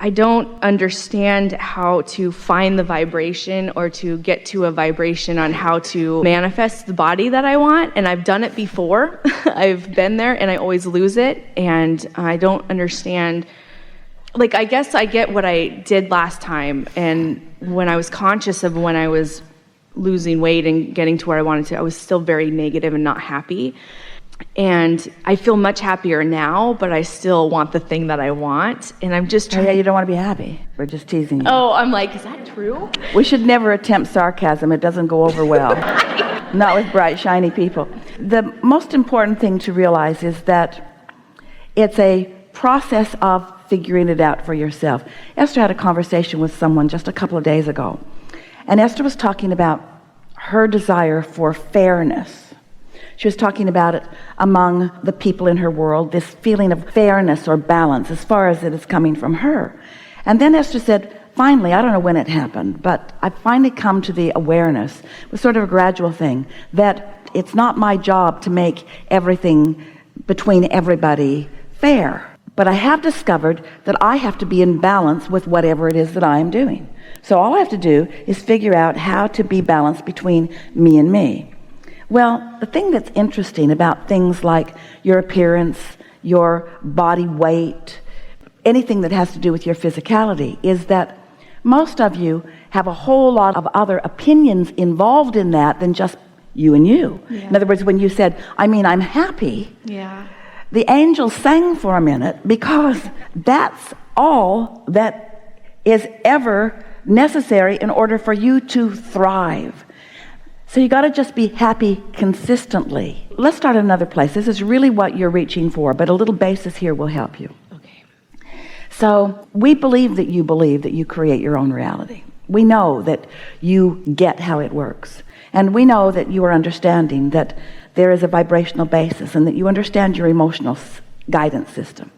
I don't understand how to find the vibration or to get to a vibration on how to manifest the body that I want. And I've done it before. I've been there and I always lose it. And I don't understand. Like, I guess I get what I did last time. And when I was conscious of when I was losing weight and getting to where I wanted to, I was still very negative and not happy. And I feel much happier now, but I still want the thing that I want. And I'm just trying. Yeah, you don't want to be happy. We're just teasing you. Oh, I'm like, is that true? We should never attempt sarcasm. It doesn't go over well. Not with bright, shiny people. The most important thing to realize is that it's a process of figuring it out for yourself. Esther had a conversation with someone just a couple of days ago. And Esther was talking about her desire for fairness. She was talking about it among the people in her world, this feeling of fairness or balance as far as it is coming from her. And then Esther said, finally, I don't know when it happened, but I finally come to the awareness, it was sort of a gradual thing, that it's not my job to make everything between everybody fair. But I have discovered that I have to be in balance with whatever it is that I am doing. So all I have to do is figure out how to be balanced between me and me. Well, the thing that's interesting about things like your appearance, your body weight, anything that has to do with your physicality is that most of you have a whole lot of other opinions involved in that than just you and you. Yeah. In other words, when you said, I'm happy. Yeah. The angels sang for a minute because that's all that is ever necessary in order for you to thrive. So you got to just be happy consistently. Let's start at another place. This is really what you're reaching for, but a little basis here will help you. Okay. So we believe that you create your own reality. We know that you get how it works. And we know that you are understanding that there is a vibrational basis and that you understand your emotional guidance system.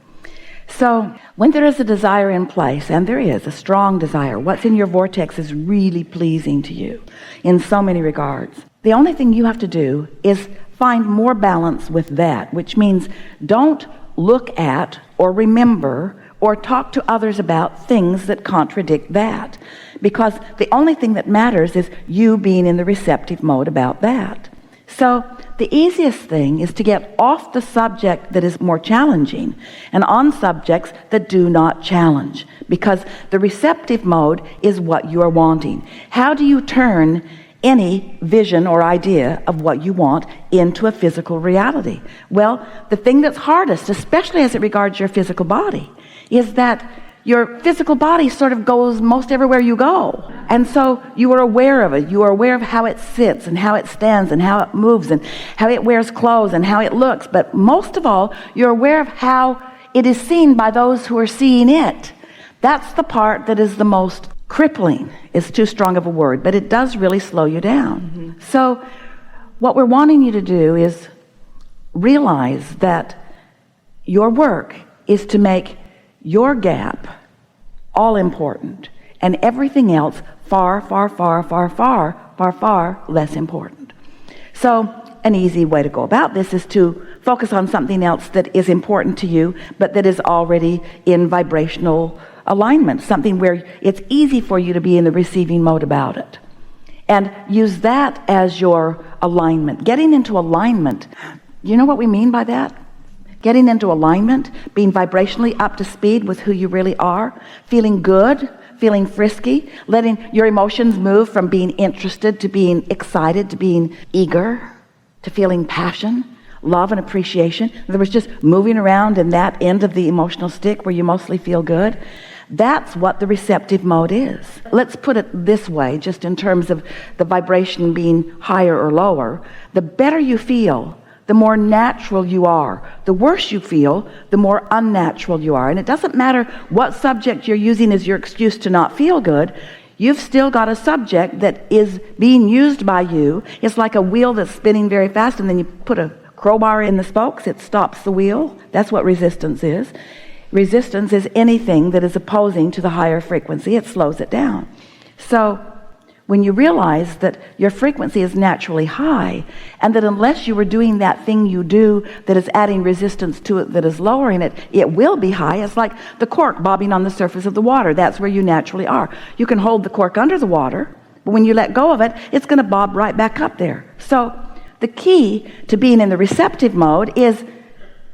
So when there is a desire in place, and there is a strong desire, what's in your vortex is really pleasing to you in so many regards. The only thing you have to do is find more balance with that, which means don't look at or remember or talk to others about things that contradict that. Because the only thing that matters is you being in the receptive mode about that. So the easiest thing is to get off the subject that is more challenging and on subjects that do not challenge, because the receptive mode is what you are wanting. How do you turn any vision or idea of what you want into a physical reality? Well, the thing that's hardest, especially as it regards your physical body, is that your physical body sort of goes most everywhere you go. And so you are aware of it. You are aware of how it sits and how it stands and how it moves and how it wears clothes and how it looks. But most of all, you're aware of how it is seen by those who are seeing it. That's the part that is the most crippling. It's too strong of a word, but it does really slow you down. Mm-hmm. So what we're wanting you to do is realize that your work is to make your gap all important and everything else far, far, far, far, far, far, far less important. So an easy way to go about this is to focus on something else that is important to you, but that is already in vibrational alignment, something where it's easy for you to be in the receiving mode about it. And use that as your alignment. Getting into alignment, you know what we mean by that? Getting into alignment, being vibrationally up to speed with who you really are, feeling good, feeling frisky, letting your emotions move from being interested to being excited to being eager, to feeling passion, love and appreciation. In other words, just moving around in that end of the emotional stick where you mostly feel good. That's what the receptive mode is. Let's put it this way, just in terms of the vibration being higher or lower. The better you feel, the more natural you are. The worse you feel, the more unnatural you are. And it doesn't matter what subject you're using as your excuse to not feel good. You've still got a subject that is being used by you. It's like a wheel that's spinning very fast, and then you put a crowbar in the spokes, it stops the wheel. That's what resistance is. Resistance is anything that is opposing to the higher frequency. It slows it down. So when you realize that your frequency is naturally high, and that unless you were doing that thing you do that is adding resistance to it, that is lowering it, it will be high. It's like the cork bobbing on the surface of the water. That's where you naturally are. You can hold the cork under the water, but when you let go of it, it's going to bob right back up there. So the key to being in the receptive mode is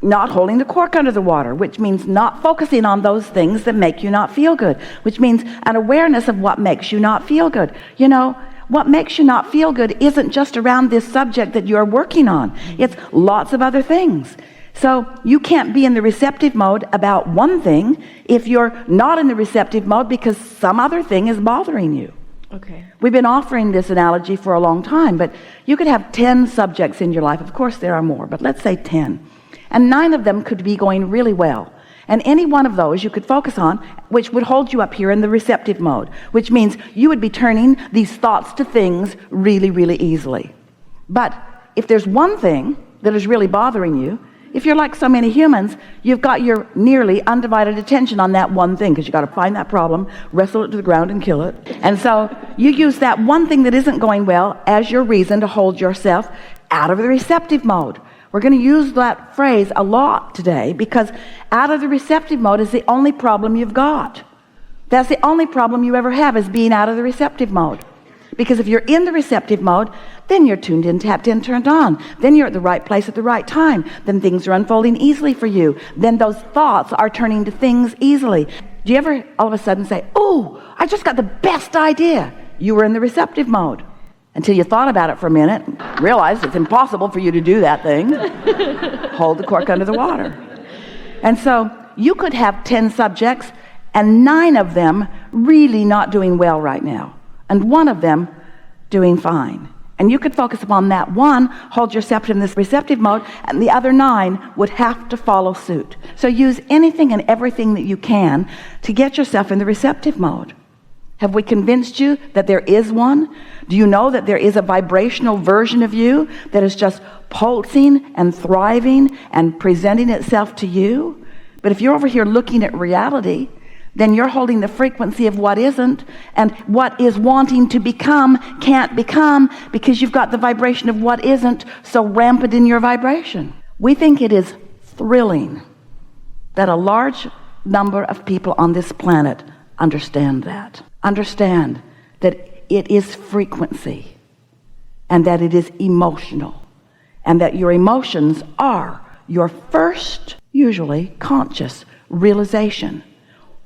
not holding the cork under the water, which means not focusing on those things that make you not feel good, which means an awareness of what makes you not feel good. You know, what makes you not feel good isn't just around this subject that you're working on. It's lots of other things. So you can't be in the receptive mode about one thing if you're not in the receptive mode because some other thing is bothering you. Okay. We've been offering this analogy for a long time, but you could have 10 subjects in your life. Of course there are more, but let's say 10. And 9 of them could be going really well. And any one of those you could focus on, which would hold you up here in the receptive mode, which means you would be turning these thoughts to things really, really easily. But if there's one thing that is really bothering you, if you're like so many humans, you've got your nearly undivided attention on that one thing, because you've got to find that problem, wrestle it to the ground and kill it. And so you use that one thing that isn't going well as your reason to hold yourself out of the receptive mode. We're going to use that phrase a lot today because out of the receptive mode is the only problem you've got. That's the only problem you ever have, is being out of the receptive mode. Because if you're in the receptive mode, then you're tuned in, tapped in, turned on. Then you're at the right place at the right time. Then things are unfolding easily for you. Then those thoughts are turning to things easily. Do you ever all of a sudden say, "Oh, I just got the best idea"? You were in the receptive mode. Until you thought about it for a minute, realized it's impossible for you to do that thing. Hold the cork under the water. And so you could have 10 subjects and 9 of them really not doing well right now, and 1 of them doing fine. And you could focus upon that one, hold yourself in this receptive mode, and the other 9 would have to follow suit. So use anything and everything that you can to get yourself in the receptive mode. Have we convinced you that there is one? Do you know that there is a vibrational version of you that is just pulsing and thriving and presenting itself to you? But if you're over here looking at reality, then you're holding the frequency of what isn't, and what is wanting to become can't become because you've got the vibration of what isn't so rampant in your vibration. We think it is thrilling that a large number of people on this planet understand that. Understand that it is frequency, and that it is emotional, and that your emotions are your first, usually conscious realization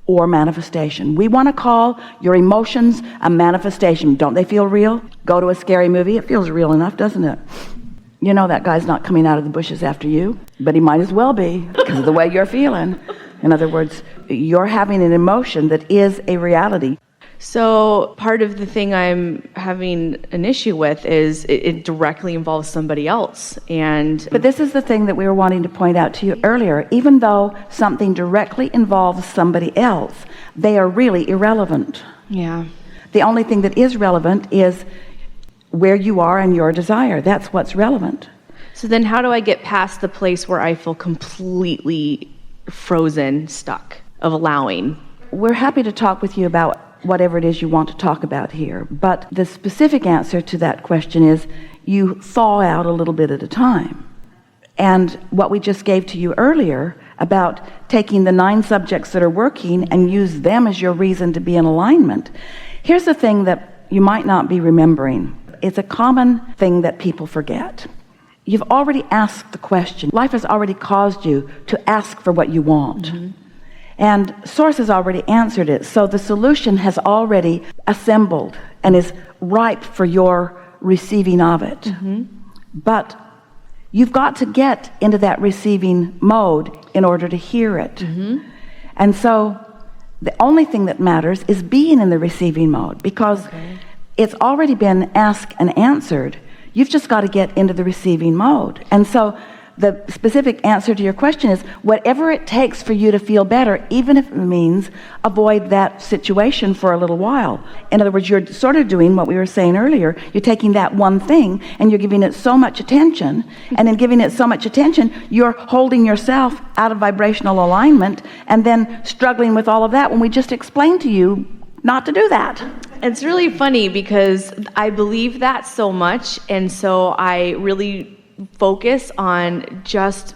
or manifestation. We want to call your emotions a manifestation. Don't they feel real? Go to a scary movie, it feels real enough, doesn't it? You know that guy's not coming out of the bushes after you, but he might as well be because of the way you're feeling. In other words, you're having an emotion that is a reality. So part of the thing I'm having an issue with is it directly involves somebody else. But this is the thing that we were wanting to point out to you earlier. Even though something directly involves somebody else, they are really irrelevant. Yeah. The only thing that is relevant is where you are and your desire. That's what's relevant. So then how do I get past the place where I feel completely frozen, stuck, of allowing? We're happy to talk with you about whatever it is you want to talk about here, but the specific answer to that question is you thaw out a little bit at a time. And what we just gave to you earlier about taking the 9 subjects that are working and use them as your reason to be in alignment. Here's the thing that you might not be remembering. It's a common thing that people forget. You've already asked the question. Life has already caused you to ask for what you want. Mm-hmm. And Source has already answered it. So the solution has already assembled and is ripe for your receiving of it. Mm-hmm. But you've got to get into that receiving mode in order to hear it. Mm-hmm. And so the only thing that matters is being in the receiving mode, because it's already been asked and answered. You've just got to get into the receiving mode. And so the specific answer to your question is whatever it takes for you to feel better, even if it means avoid that situation for a little while. In other words, you're sort of doing what we were saying earlier. You're taking that one thing and you're giving it so much attention, and in giving it so much attention, you're holding yourself out of vibrational alignment and then struggling with all of that when we just explained to you not to do that. It's really funny because I believe that so much, and so I really focus on just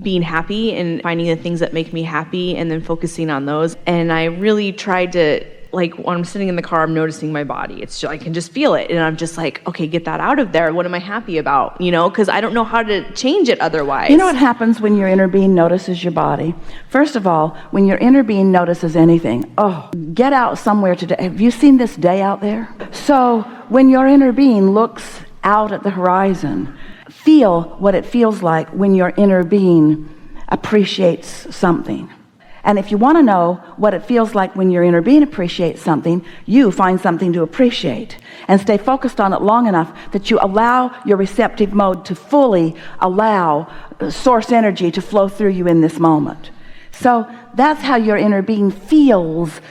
being happy and finding the things that make me happy and then focusing on those. And I really tried to, like, when I'm sitting in the car, I'm noticing my body. It's just, I can just feel it. And I'm just like, okay, get that out of there. What am I happy about? Because I don't know how to change it otherwise. You know what happens when your inner being notices your body? First of all, when your inner being notices anything, get out somewhere today. Have you seen this day out there? So when your inner being looks out at the horizon, feel what it feels like when your inner being appreciates something. And if you want to know what it feels like when your inner being appreciates something, you find something to appreciate and stay focused on it long enough that you allow your receptive mode to fully allow source energy to flow through you in this moment. So that's how your inner being feels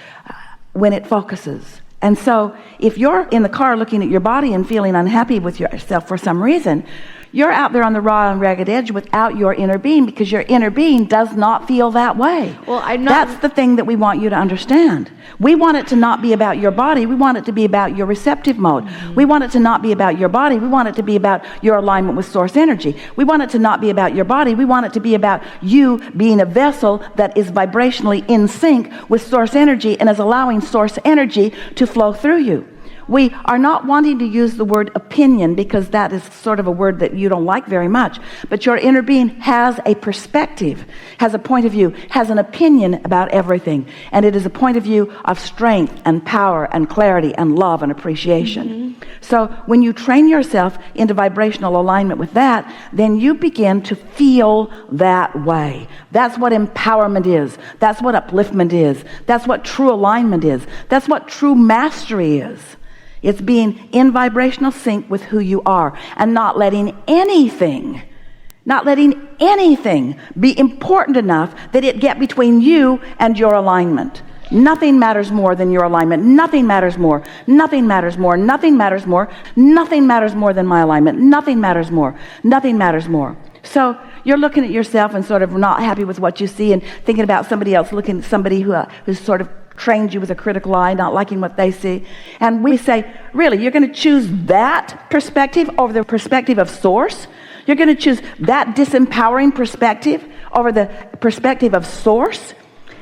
when it focuses. And so if you're in the car looking at your body and feeling unhappy with yourself for some reason, you're out there on the raw and ragged edge without your inner being, because your inner being does not feel that way. Well, That's the thing that we want you to understand. We want it to not be about your body. We want it to be about your receptive mode. Mm-hmm. We want it to not be about your body. We want it to be about your alignment with source energy. We want it to not be about your body. We want it to be about you being a vessel that is vibrationally in sync with source energy and is allowing source energy to flow through you. We are not wanting to use the word opinion because that is sort of a word that you don't like very much. But your inner being has a perspective, has a point of view, has an opinion about everything. And it is a point of view of strength and power and clarity and love and appreciation. Mm-hmm. So when you train yourself into vibrational alignment with that, then you begin to feel that way. That's what empowerment is. That's what upliftment is. That's what true alignment is. That's what true mastery is. It's being in vibrational sync with who you are and not letting anything be important enough that it get between you and your alignment. Nothing matters more than your alignment. Nothing matters more. Nothing matters more. Nothing matters more. Nothing matters more than my alignment. Nothing matters more. Nothing matters more. So you're looking at yourself and sort of not happy with what you see and thinking about somebody else, looking at somebody who's sort of trained you with a critical eye, not liking what they see. And we say, really, you're going to choose that perspective over the perspective of source? You're going to choose that disempowering perspective over the perspective of source?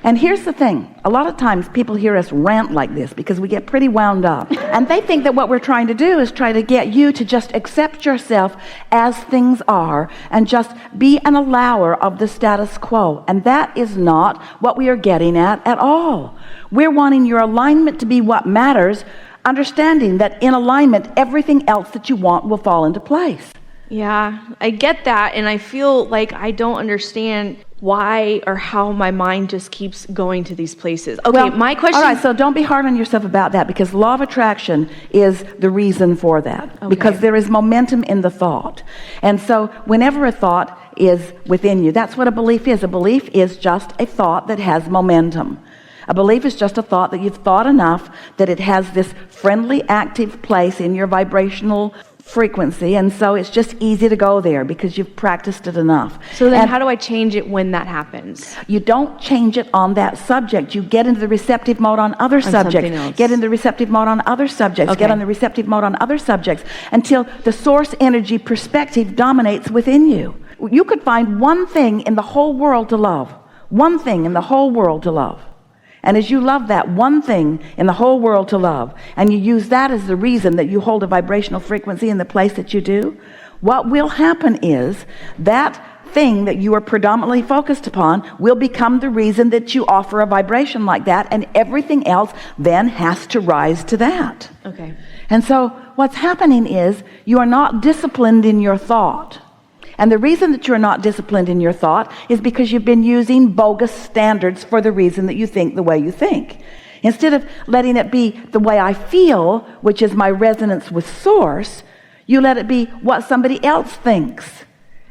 And here's the thing. A lot of times people hear us rant like this because we get pretty wound up. And they think that what we're trying to do is try to get you to just accept yourself as things are and just be an allower of the status quo. And that is not what we are getting at all. We're wanting your alignment to be what matters, understanding that in alignment, everything else that you want will fall into place. Yeah, I get that. And I feel like I don't understand why or how my mind just keeps going to these places. Okay, well, my question... All right, so don't be hard on yourself about that, because law of attraction is the reason for that. Okay. Because there is momentum in the thought. And so whenever a thought is within you, that's what a belief is. A belief is just a thought that has momentum. A belief is just a thought that you've thought enough that it has this friendly, active place in your vibrational frequency, and so it's just easy to go there because you've practiced it enough. So then how do I change it when that happens? You don't change it on that subject. You get into the receptive mode on other subjects. Get in the receptive mode on other subjects. Okay. Get on the receptive mode on other subjects until the source energy perspective dominates within you. You could find one thing in the whole world to love. One thing in the whole world to love. And as you love that one thing in the whole world to love, and you use that as the reason that you hold a vibrational frequency in the place that you do, what will happen is that thing that you are predominantly focused upon will become the reason that you offer a vibration like that, and everything else then has to rise to that. Okay. And so what's happening is you are not disciplined in your thought. And the reason that you're not disciplined in your thought is because you've been using bogus standards for the reason that you think the way you think. Instead of letting it be the way I feel, which is my resonance with source, you let it be what somebody else thinks.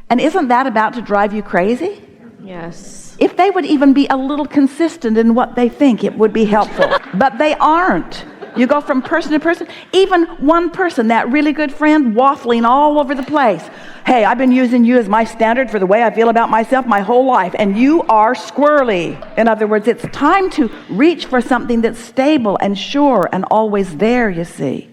And isn't that about to drive you crazy? Yes. If they would even be a little consistent in what they think, it would be helpful. But they aren't. You go from person to person, even one person, that really good friend, waffling all over the place. Hey, I've been using you as my standard for the way I feel about myself my whole life, and you are squirrely. In other words, it's time to reach for something that's stable and sure and always there, you see.